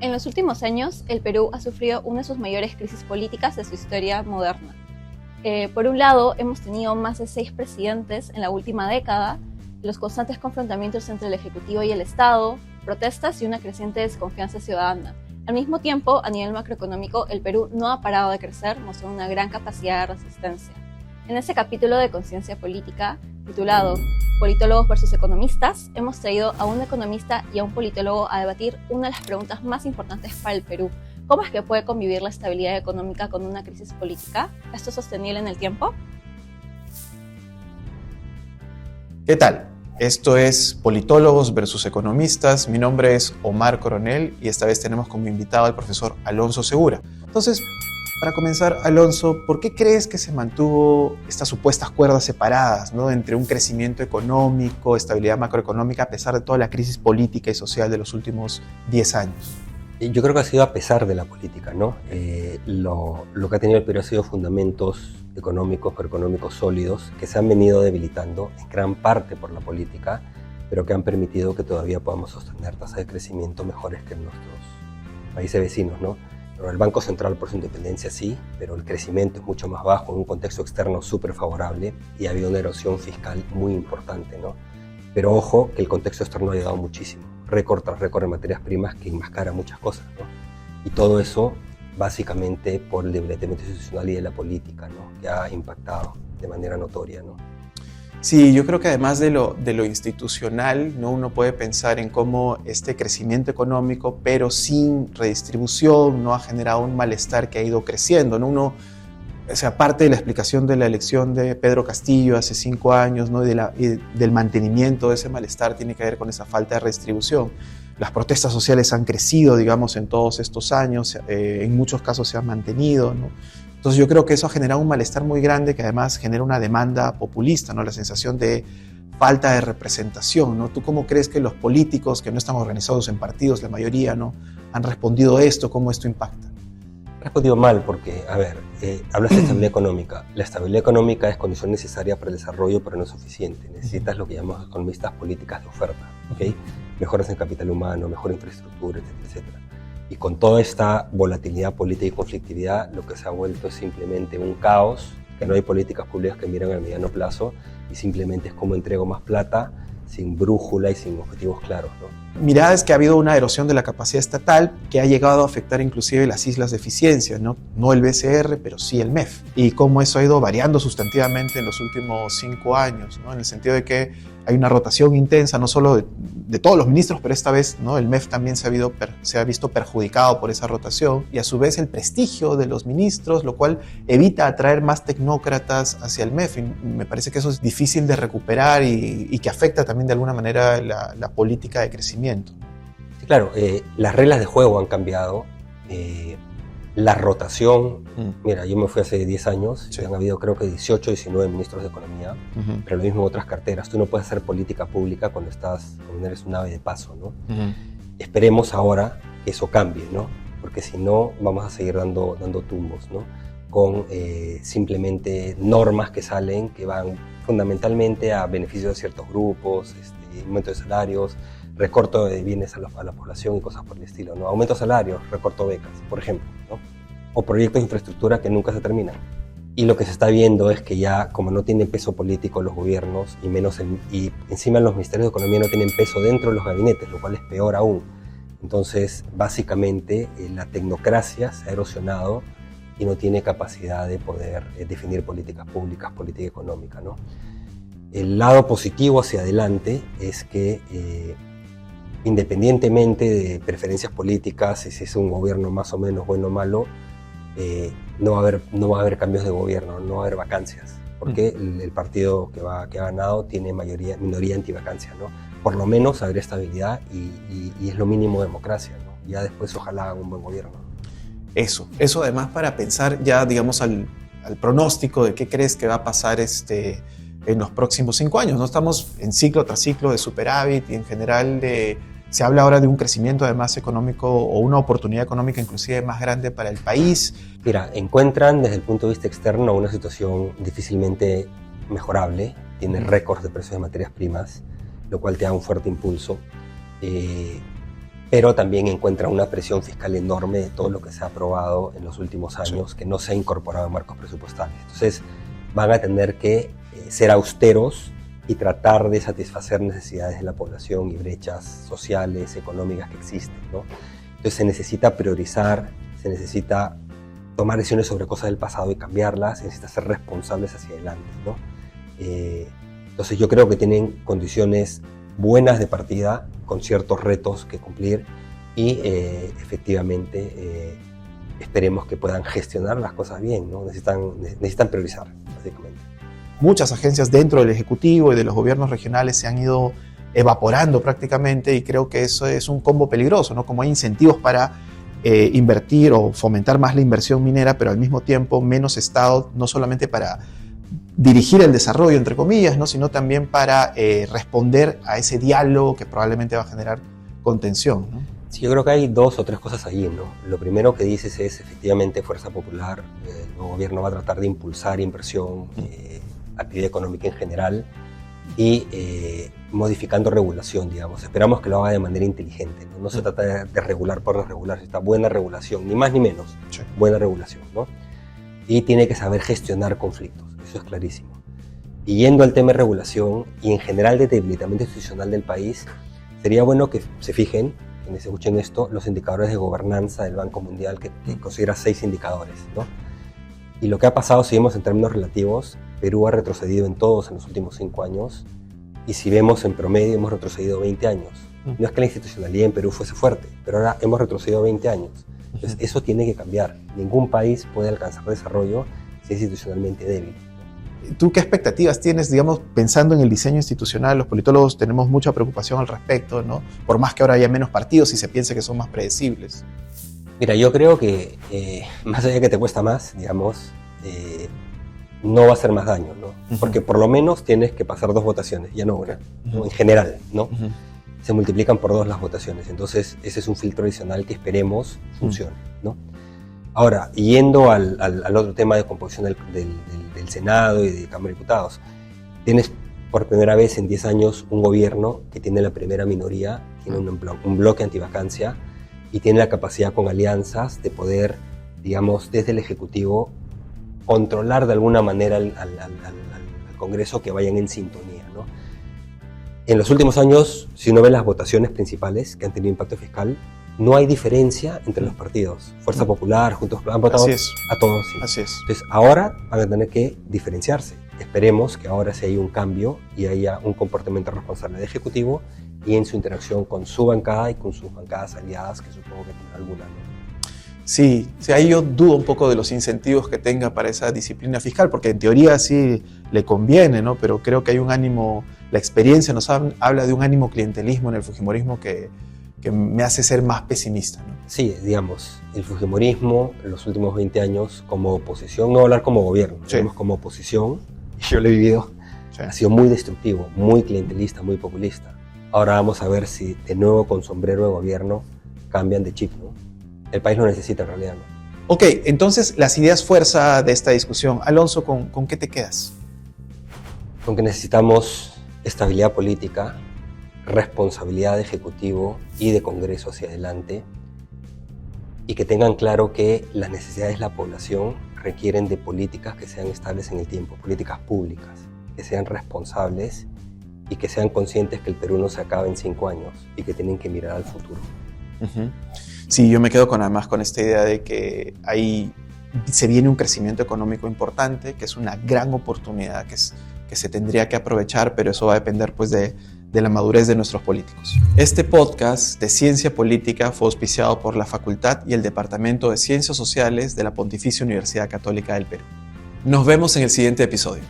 En los últimos años, el Perú ha sufrido una de sus mayores crisis políticas de su historia moderna. Por un lado, hemos tenido más de 6 presidentes en la última década, los constantes confrontamientos entre el Ejecutivo y el Estado, protestas y una creciente desconfianza ciudadana. Al mismo tiempo, a nivel macroeconómico, el Perú no ha parado de crecer, mostrando una gran capacidad de resistencia. En este capítulo de Conciencia Política, titulado Politólogos versus Economistas, hemos traído a un economista y a un politólogo a debatir una de las preguntas más importantes para el Perú. ¿Cómo es que puede convivir la estabilidad económica con una crisis política? ¿Esto es sostenible en el tiempo? ¿Qué tal? Esto es Politólogos versus Economistas. Mi nombre es Omar Coronel y esta vez tenemos como invitado al profesor Alonso Segura. Entonces, para comenzar, Alonso, ¿por qué crees que se mantuvo estas supuestas cuerdas separadas, ¿no?, entre un crecimiento económico, estabilidad macroeconómica, a pesar de toda la crisis política y social de los últimos 10 años? Yo creo que ha sido a pesar de la política, ¿no? Lo que ha tenido el Perú ha sido fundamentos económicos, macroeconómicos sólidos, que se han venido debilitando en gran parte por la política, pero que han permitido que todavía podamos sostener tasas de crecimiento mejores que en nuestros países vecinos, ¿no? El Banco Central por su independencia sí, pero el crecimiento es mucho más bajo en un contexto externo súper favorable y ha habido una erosión fiscal muy importante, ¿no? Pero ojo que el contexto externo ha ayudado muchísimo, récord tras récord en materias primas que enmascara muchas cosas, ¿no? Y todo eso básicamente por el debilitamiento institucional y de la política, ¿no?, que ha impactado de manera notoria, ¿no? Sí, yo creo que además de lo institucional, ¿no?, uno puede pensar en cómo este crecimiento económico, pero sin redistribución, no ha generado un malestar que ha ido creciendo, ¿no? Parte de la explicación de la elección de Pedro Castillo hace 5 años, ¿no?, y del mantenimiento de ese malestar tiene que ver con esa falta de redistribución. Las protestas sociales han crecido, digamos, en todos estos años, en muchos casos se han mantenido, ¿no? Entonces yo creo que eso ha generado un malestar muy grande que además genera una demanda populista, ¿no?, la sensación de falta de representación, ¿no? ¿Tú cómo crees que los políticos que no están organizados en partidos, la mayoría, ¿no?, han respondido a esto? ¿Cómo esto impacta? He respondido mal porque, hablas de estabilidad económica. La estabilidad económica es condición necesaria para el desarrollo, pero no es suficiente. Necesitas lo que llamamos economistas políticas de oferta, ¿ok? Mejoras en capital humano, mejor infraestructura, etcétera, etcétera. Y con toda esta volatilidad política y conflictividad, lo que se ha vuelto es simplemente un caos, que no hay políticas públicas que miran al mediano plazo y simplemente es como entrego más plata sin brújula y sin objetivos claros, ¿no? Mirada es que ha habido una erosión de la capacidad estatal que ha llegado a afectar inclusive las islas de eficiencia, ¿no? No el BCR, pero sí el MEF. Y cómo eso ha ido variando sustantivamente en los últimos 5 años, ¿no? En el sentido de que hay una rotación intensa, no solo de todos los ministros, pero esta vez, ¿no?, el MEF también se ha visto perjudicado por esa rotación, y a su vez el prestigio de los ministros, lo cual evita atraer más tecnócratas hacia el MEF. Y me parece que eso es difícil de recuperar y que afecta también de alguna manera la política de crecimiento. Sí, claro, las reglas de juego han cambiado. La rotación, mira, yo me fui hace 10 años, sí. Han habido creo que 18, 19 ministros de Economía, pero lo mismo en otras carteras. Tú no puedes hacer política pública cuando eres un ave de paso, ¿no? Esperemos ahora que eso cambie, ¿no? Porque si no, vamos a seguir dando tumbos, ¿no? Con simplemente normas que salen, que van fundamentalmente a beneficio de ciertos grupos, aumento de salarios, recorto de bienes a la población y cosas por el estilo, ¿no? Aumento de salarios, recorto becas, por ejemplo, ¿no? O proyectos de infraestructura que nunca se terminan. Y lo que se está viendo es que ya, como no tienen peso político los gobiernos, y encima los ministerios de Economía no tienen peso dentro de los gabinetes, lo cual es peor aún. Entonces, básicamente, la tecnocracia se ha erosionado y no tiene capacidad de poder definir políticas públicas, política económica, ¿no? El lado positivo hacia adelante es que independientemente de preferencias políticas, si es un gobierno más o menos bueno o malo, no va a haber cambios de gobierno, no va a haber vacancias, porque el partido que ha ganado tiene minoría antivacancia, ¿no? Por lo menos haber estabilidad y es lo mínimo democracia, ¿no? Ya después ojalá haga un buen gobierno. Eso además para pensar ya, digamos, al pronóstico de qué crees que va a pasar en los próximos 5 años, ¿no? Estamos en ciclo tras ciclo de superávit y en general se habla ahora de un crecimiento además económico o una oportunidad económica inclusive más grande para el país. Mira, encuentran desde el punto de vista externo una situación difícilmente mejorable, tiene récords de precios de materias primas, lo cual te da un fuerte impulso. pero también encuentra una presión fiscal enorme de todo lo que se ha aprobado en los últimos años, que no se ha incorporado en marcos presupuestales. Entonces van a tener que ser austeros y tratar de satisfacer necesidades de la población y brechas sociales, económicas que existen, ¿no? Entonces se necesita priorizar, se necesita tomar decisiones sobre cosas del pasado y cambiarlas, se necesita ser responsables hacia adelante, ¿no? Entonces yo creo que tienen condiciones buenas de partida, con ciertos retos que cumplir y efectivamente esperemos que puedan gestionar las cosas bien, ¿no? Necesitan priorizar, básicamente. Muchas agencias dentro del Ejecutivo y de los gobiernos regionales se han ido evaporando prácticamente y creo que eso es un combo peligroso, ¿no? Como hay incentivos para invertir o fomentar más la inversión minera, pero al mismo tiempo menos Estado, no solamente para dirigir el desarrollo, entre comillas, ¿no? Sino también para responder a ese diálogo que probablemente va a generar contención, ¿no? Sí, yo creo que hay 2 o 3 cosas allí, ¿no? Lo primero que dices es, efectivamente, Fuerza Popular, el nuevo gobierno va a tratar de impulsar inversión, actividad económica en general y modificando regulación, digamos. Esperamos que lo haga de manera inteligente, ¿no? No se trata de regular por regular, se trata de buena regulación, ni más ni menos, sí. Buena regulación, ¿no? Y tiene que saber gestionar conflictos, eso es clarísimo. Y yendo al tema de regulación y en general de debilitamiento institucional del país, sería bueno que se fijen, quienes escuchen esto, los indicadores de gobernanza del Banco Mundial, que considera 6 indicadores, ¿no? Y lo que ha pasado, si vemos en términos relativos, Perú ha retrocedido en todos en los últimos 5 años, y si vemos en promedio hemos retrocedido 20 años. No es que la institucionalidad en Perú fuese fuerte, pero ahora hemos retrocedido 20 años. Entonces eso tiene que cambiar. Ningún país puede alcanzar desarrollo si es institucionalmente débil. ¿Tú qué expectativas tienes, digamos, pensando en el diseño institucional? Los politólogos tenemos mucha preocupación al respecto, ¿no? Por más que ahora haya menos partidos y se piense que son más predecibles. Mira, yo creo que más allá de que te cuesta más, digamos, no va a hacer más daño, ¿no? Porque por lo menos tienes que pasar 2 votaciones, ya no una, ¿no? En general, ¿no? Se multiplican por 2 las votaciones, entonces ese es un filtro adicional que esperemos funcione, ¿no? Ahora, yendo al otro tema de composición del Senado y de Cámara de Diputados, tienes por primera vez en 10 años un gobierno que tiene la primera minoría, tiene un bloque antivacancia y tiene la capacidad con alianzas de poder, digamos, desde el Ejecutivo, controlar de alguna manera al Congreso que vayan en sintonía, ¿no? En los últimos años, si uno ve las votaciones principales que han tenido impacto fiscal, no hay diferencia entre los partidos. Fuerza Popular, Juntos, han votado a todos. Sí. Así es. Entonces, ahora van a tener que diferenciarse. Esperemos que ahora sí haya un cambio y haya un comportamiento responsable del Ejecutivo y en su interacción con su bancada y con sus bancadas aliadas, que supongo que tendrá alguna, ¿no? Sí, ahí yo dudo un poco de los incentivos que tenga para esa disciplina fiscal, porque en teoría sí le conviene, ¿no? Pero creo que hay un ánimo, la experiencia nos habla de un ánimo clientelismo en el fujimorismo que me hace ser más pesimista, ¿no? Sí, digamos, el fujimorismo en los últimos 20 años como oposición, no voy a hablar como gobierno, digamos como oposición, yo lo he vivido, ha sido muy destructivo, muy clientelista, muy populista. Ahora vamos a ver si de nuevo con sombrero de gobierno cambian de chip, ¿no? El país lo necesita en realidad, ¿no? Ok, entonces las ideas fuerza de esta discusión. Alonso, ¿con qué te quedas? Con que necesitamos estabilidad política, responsabilidad de Ejecutivo y de Congreso hacia adelante, y que tengan claro que las necesidades de la población requieren de políticas que sean estables en el tiempo, políticas públicas, que sean responsables y que sean conscientes que el Perú no se acaba en 5 años y que tienen que mirar al futuro. Sí, yo me quedo además con esta idea de que ahí se viene un crecimiento económico importante, que es una gran oportunidad que se tendría que aprovechar, pero eso va a depender pues de la madurez de nuestros políticos. Este podcast de Ciencia Política fue auspiciado por la Facultad y el Departamento de Ciencias Sociales de la Pontificia Universidad Católica del Perú. Nos vemos en el siguiente episodio.